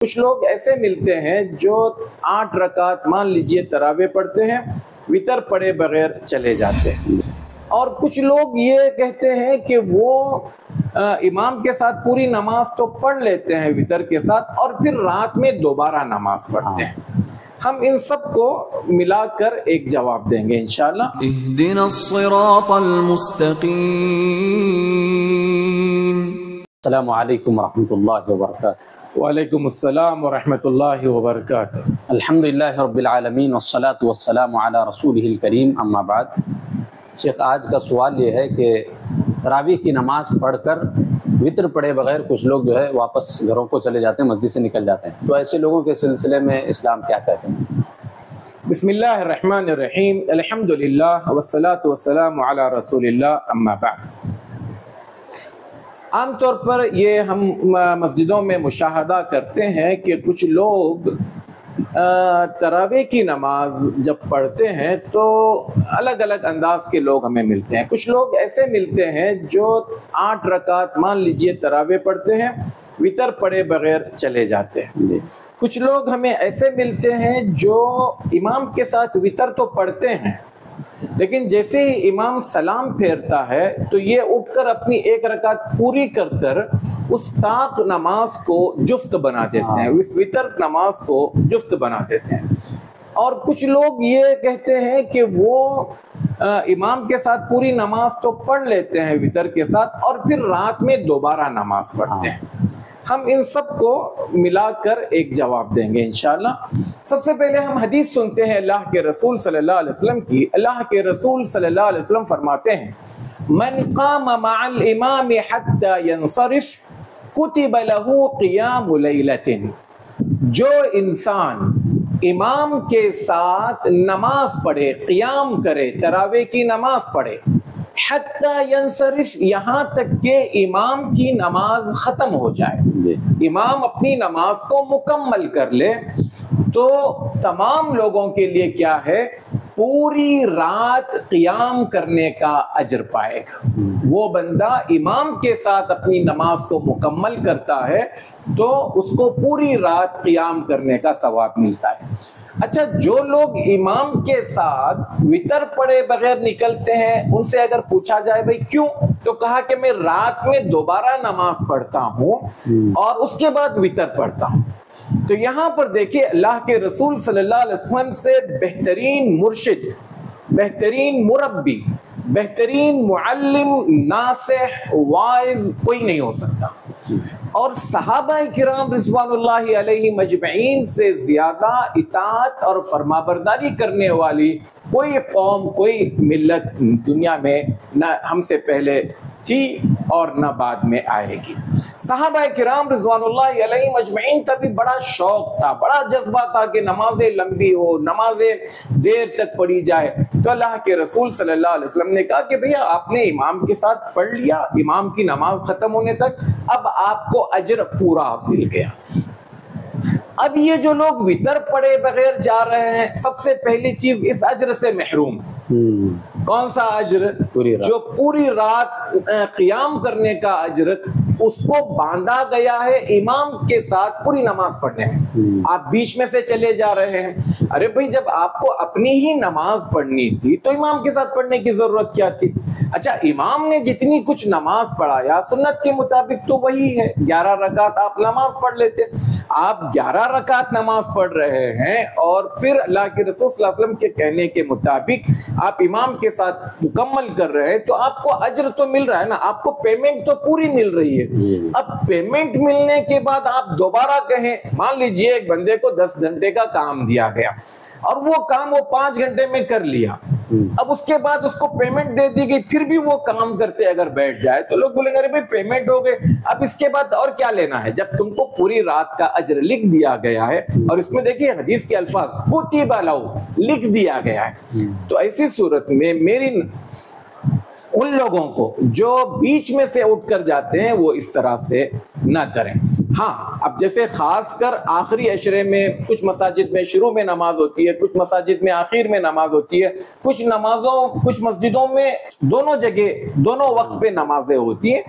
کچھ لوگ ایسے ملتے ہیں جو 8 رکعت مان لیجئے تراویح پڑھتے ہیں، وتر پڑھے بغیر چلے جاتے ہیں، اور کچھ لوگ یہ کہتے ہیں کہ وہ امام کے ساتھ پوری نماز تو پڑھ لیتے ہیں وتر کے ساتھ، اور پھر رات میں دوبارہ نماز پڑھتے ہیں۔ ہم ان سب کو ملا کر ایک جواب دیں گے انشاءاللہ۔ اہدنا الصراط المستقیم۔ السلام علیکم ورحمۃ اللہ وبرکاتہ۔ وعلیکم السلام ورحمۃ اللہ وبرکاتہ۔ الحمدللہ رب العالمین والصلاة والسلام علی رسولہ الکریم، اما بعد۔ شیخ، آج کا سوال یہ ہے کہ تراویح کی نماز پڑھ کر وطر پڑھے بغیر کچھ لوگ جو ہے واپس گھروں کو چلے جاتے ہیں، مسجد سے نکل جاتے ہیں، تو ایسے لوگوں کے سلسلے میں اسلام کیا کہتے ہیں؟ بسم اللہ الرحمن الرحیم، الحمدللہ والصلاة والسلام علی رسول اللہ، اما بعد۔ عام طور پر یہ ہم مسجدوں میں مشاہدہ کرتے ہیں کہ کچھ لوگ تراویح کی نماز جب پڑھتے ہیں تو الگ الگ انداز کے لوگ ہمیں ملتے ہیں۔ کچھ لوگ ایسے ملتے ہیں جو 8 رکعت مان لیجئے تراویح پڑھتے ہیں، وتر پڑھے بغیر چلے جاتے ہیں۔ کچھ لوگ ہمیں ایسے ملتے ہیں جو امام کے ساتھ وتر تو پڑھتے ہیں، لیکن جیسے ہی امام سلام پھیرتا ہے تو یہ اٹھ کر اپنی 1 رکعت پوری کر کر اس طاق نماز کو جفت بنا دیتے ہیں، اس وتر نماز کو جفت بنا دیتے ہیں۔ اور کچھ لوگ یہ کہتے ہیں کہ وہ امام کے ساتھ پوری نماز تو پڑھ لیتے ہیں وتر کے ساتھ، اور پھر رات میں دوبارہ نماز پڑھتے ہیں۔ ہم ان سب کو ملا کر ایک جواب دیں گے انشاءاللہ۔ سب سے پہلے ہم حدیث سنتے ہیں اللہ کے رسول صلی اللہ علیہ وسلم کی۔ اللہ کے رسول صلی اللہ علیہ وسلم فرماتے ہیں، من قام مع الامام حتى ينصرف كتب له قیام لیلۃ۔ جو انسان امام کے ساتھ نماز پڑھے، قیام کرے، تراویح کی نماز پڑھے، حتی ینصرف، یہاں تک کہ امام کی نماز ختم ہو جائے، امام اپنی نماز کو مکمل کر لے، تو تمام لوگوں کے لیے کیا ہے؟ پوری رات قیام کرنے کا اجر پائے گا۔ وہ بندہ امام کے ساتھ اپنی نماز کو مکمل کرتا ہے تو اس کو پوری رات قیام کرنے کا ثواب ملتا ہے۔ اچھا، جو لوگ امام کے ساتھ وتر پڑھے بغیر نکلتے ہیں، ان سے اگر پوچھا جائے بھائی کیوں، تو کہا کہ میں رات میں دوبارہ نماز پڑھتا ہوں اور اس کے بعد وتر پڑھتا ہوں۔ تو یہاں پر دیکھیں، اللہ کے رسول صلی اللہ علیہ وسلم سے بہترین مرشد، بہترین مربی، بہترین معلم، ناصح، واعظ کوئی نہیں ہو سکتا، اور صحابہ کرام رضوان اللہ علیہم اجمعین سے زیادہ اطاعت اور فرمانبرداری کرنے والی کوئی قوم، کوئی ملت دنیا میں نہ ہم سے پہلے تھی اور نہ بعد میں آئے گی۔ صحابہ کرام رضوان اللہ علیہم اجمعین کا بھی بڑا شوق تھا، بڑا جذبہ تھا کہ نمازیں لمبی ہو، نمازیں دیر تک پڑھی جائے۔ تو اللہ کے رسول صلی اللہ علیہ وسلم نے کہا کہ بھیا آپ نے امام کے ساتھ پڑھ لیا امام کی نماز ختم ہونے تک، اب آپ کو اجر پورا مل گیا۔ اب یہ جو لوگ وتر پڑھے بغیر جا رہے ہیں، سب سے پہلی چیز اس اجر سے محروم۔ کون سا اجر؟ جو پوری رات قیام کرنے کا اجر، اس کو باندھا گیا ہے امام کے ساتھ پوری نماز پڑھنے میں۔ آپ بیچ میں سے چلے جا رہے ہیں، ارے بھائی جب آپ کو اپنی ہی نماز پڑھنی تھی تو امام کے ساتھ پڑھنے کی ضرورت کیا تھی؟ اچھا، امام نے جتنی کچھ نماز پڑھایا سنت کے مطابق تو وہی ہے، 11 رکعت آپ نماز پڑھ لیتے۔ آپ 11 رکعت نماز پڑھ رہے ہیں اور پھر اللہ کے رسول صلی اللہ علیہ وسلم کے کہنے کے مطابق آپ امام کے ساتھ مکمل کر رہے ہیں، تو آپ کو اجر تو مل رہا ہے نا، آپ کو پیمنٹ تو پوری مل رہی ہے۔ اب پیمنٹ ملنے کے بعد آپ دوبارہ کہیں، مان لیجئے ایک بندے کو 10 گھنٹے کا کام دیا گیا اور وہ کام وہ 5 گھنٹے میں کر لیا، اب اس کے بعد اس کو پیمنٹ دے دی گئی، پھر بھی وہ کام کرتے اگر بیٹھ جائے تو لوگ بولیں گے ارے بھائی پیمنٹ ہو گئے، اب اس کے بعد اور کیا لینا ہے، جب تم کو پوری رات کا اجر لکھ دیا گیا ہے۔ اور اس میں دیکھیے حدیث کے الفاظ کتب لہ، لکھ دیا گیا ہے۔ تو ایسی صورت میں میری ان لوگوں کو جو بیچ میں سے اٹھ کر جاتے ہیں وہ اس طرح سے نہ کریں۔ ہاں، اب جیسے خاص کر آخری عشرے میں کچھ مساجد میں شروع میں نماز ہوتی ہے، کچھ مساجد میں آخر میں نماز ہوتی ہے، کچھ مسجدوں میں دونوں جگہ دونوں وقت پہ نمازیں ہوتی ہیں،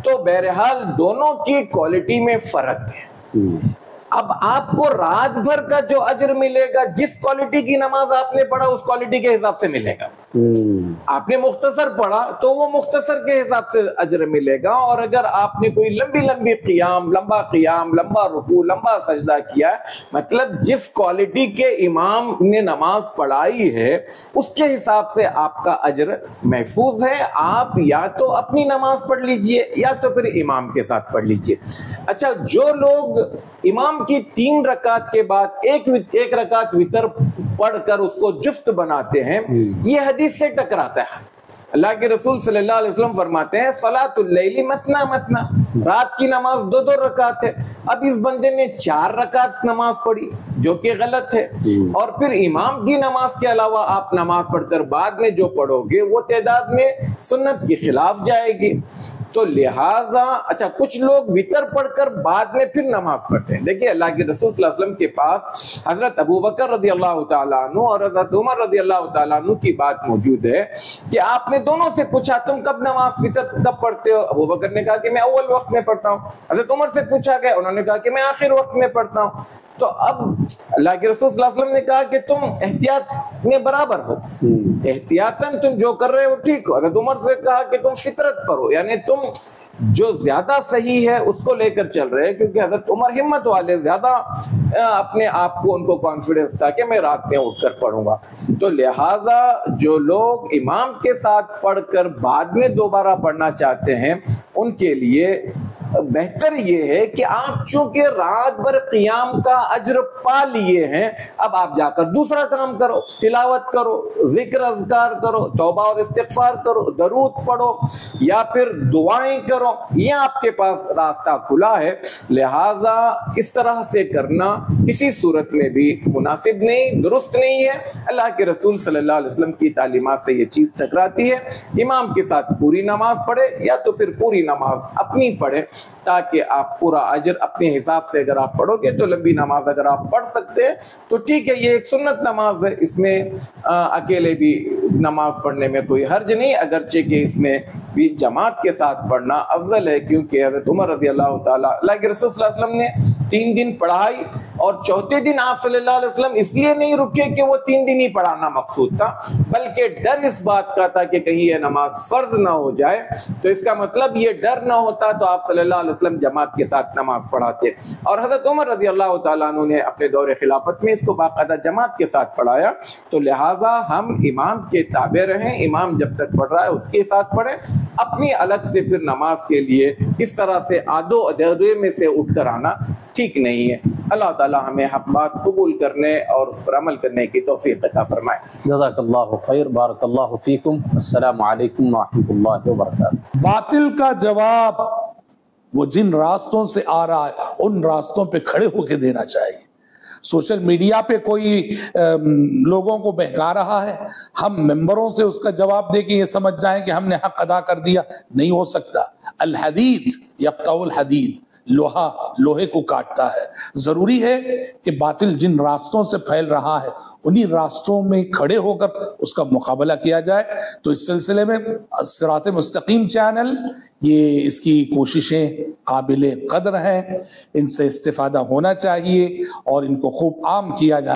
تو بہرحال دونوں کی کوالٹی میں فرق ہے۔ اب آپ کو رات بھر کا جو اجر ملے گا جس کوالٹی کی نماز آپ نے پڑھا اس کوالٹی کے حساب سے ملے گا. آپ نے مختصر پڑھا تو وہ مختصر کے حساب سے اجر ملے گا, اور اگر آپ نے کوئی لمبا قیام, لمبا رکوع, لمبا سجدہ کیا, مطلب جس کوالٹی کے امام نے نماز پڑھائی ہے اس کے حساب سے آپ کا اجر محفوظ ہے. آپ یا تو اپنی نماز پڑھ لیجئے یا تو پھر امام کے ساتھ پڑھ لیجئے. اچھا, جو لوگ امام کی 3 رکعت کے بعد ایک رکعت وتر پڑھ کر اس کو جفت بناتے ہیں, یہ حدیث سے ٹکراتا ہے. اللہ کے رسول صلی اللہ علیہ وسلم فرماتے ہیں صلاۃ اللیل مثنا مثنا, رات کی نماز 2 رکعت ہے. اب اس بندے نے 4 رکعت نماز پڑھی جو کہ غلط ہے, اور پھر امام کی نماز کے علاوہ آپ نماز پڑھ کر بعد میں جو پڑھو گے وہ تعداد میں سنت کے خلاف جائے گی. تو لہٰذا اچھا, کچھ لوگ وتر پڑھ کر بعد میں پھر نماز پڑھتے ہیں. دیکھیے اللہ کے رسول صلی اللہ علیہ وسلم کے پاس حضرت ابو بکر رضی اللہ تعالیٰ عنہ اور حضرت عمر رضی اللہ تعالیٰ عنہ کی بات موجود ہے کہ آپ نے دونوں سے پوچھا تم کب نماز وتر کب پڑھتے ہو؟ ابو بکر نے کہا کہ میں اول وقت میں پڑھتا ہوں. حضرت عمر سے پوچھا گیا, انہوں نے کہا کہ میں آخر وقت میں پڑھتا ہوں. تو اب اللہ کے رسول صلی اللہ علیہ وسلم نے کہا کہ تم احتیاط میں برابر ہو, احتیاطاً تم جو کر رہے ہو ٹھیک ہو. حضرت عمر سے کہا کہ تم فطرت پر ہو, یعنی تم جو زیادہ صحیح ہے اس کو لے کر چل رہے ہیں, کیونکہ حضرت عمر ہمت والے, زیادہ اپنے آپ کو ان کو کانفیڈنس تھا کہ میں رات میں اٹھ کر پڑھوں گا. تو لہٰذا جو لوگ امام کے ساتھ پڑھ کر بعد میں دوبارہ پڑھنا چاہتے ہیں ان کے لیے بہتر یہ ہے کہ آپ چونکہ رات بھر قیام کا اجر پا لیے ہیں, اب آپ جا کر دوسرا کام کرو, تلاوت کرو, ذکر اذکار کرو, توبہ اور استغفار کرو, درود پڑھو یا پھر دعائیں کرو, یہ آپ کے پاس راستہ کھلا ہے. لہٰذا اس طرح سے کرنا کسی صورت میں بھی مناسب نہیں, درست نہیں ہے. اللہ کے رسول صلی اللہ علیہ وسلم کی تعلیمات سے یہ چیز ٹکراتی ہے. امام کے ساتھ پوری نماز پڑھے یا تو پھر پوری نماز اپنی پڑھے, تاکہ آپ پورا اجر اپنے حساب سے اگر آپ پڑھو گے تو لمبی نماز اگر آپ پڑھ سکتے ہیں تو ٹھیک ہے, یہ ایک سنت نماز ہے, اس میں اکیلے بھی نماز پڑھنے میں کوئی حرج نہیں, اگرچہ کہ اس میں بھی جماعت کے ساتھ پڑھنا افضل ہے, کیونکہ حضرت عمر رضی اللہ تعالیٰ اللہ کے رسول صلی اللہ علیہ وسلم نے 3 دن پڑھائی اور چوتھے دن آپ صلی اللہ علیہ وسلم اس لیے نہیں رکے کہ وہ 3 دن ہی پڑھانا مقصود تھا, بلکہ ڈر اس بات کا تھا کہ کہیں یہ نماز فرض نہ ہو جائے. تو اس کا مطلب یہ ڈر نہ ہوتا تو آپ صلی اللہ علیہ وسلم جماعت کے ساتھ نماز پڑھاتے, اور حضرت عمر رضی اللہ تعالیٰ عنہ نے اپنے دور خلافت میں اس کو باقاعدہ جماعت کے ساتھ پڑھایا. تو لہٰذا ہم امام کے تابع رہیں, امام جب تک پڑھ رہا ہے اس کے ساتھ پڑھیں, اپنی الگ سے پھر نماز کے لیے اس طرح سے آدھو ادھیرے میں سے اٹھ کر آنا ٹھیک نہیں ہے. اللہ تعالی ہمیں حق بات قبول کرنے اور اس پر عمل کرنے کی توفیق عطا فرمائے. جزاک اللہ خیر, بارک اللہ فیکم. السلام علیکم ورحمۃ اللہ وبرکاتہ. باطل کا جواب وہ جن راستوں سے آ رہا ہے ان راستوں پہ کھڑے ہو کے دینا چاہیے. سوشل میڈیا پہ کوئی لوگوں کو بہکا رہا ہے, ہم ممبروں سے اس کا جواب دے کے یہ سمجھ جائیں کہ ہم نے حق ادا کر دیا, نہیں ہو سکتا. الحدید یقطع الحدید, لوہا لوہے کو کاٹتا ہے. ضروری ہے کہ باطل جن راستوں سے پھیل رہا ہے انہی راستوں میں کھڑے ہو کر اس کا مقابلہ کیا جائے. تو اس سلسلے میں صراط مستقیم چینل, یہ اس کی کوششیں قابل قدر ہیں, ان سے استفادہ ہونا چاہیے اور ان کو خوب عام کیا جائے.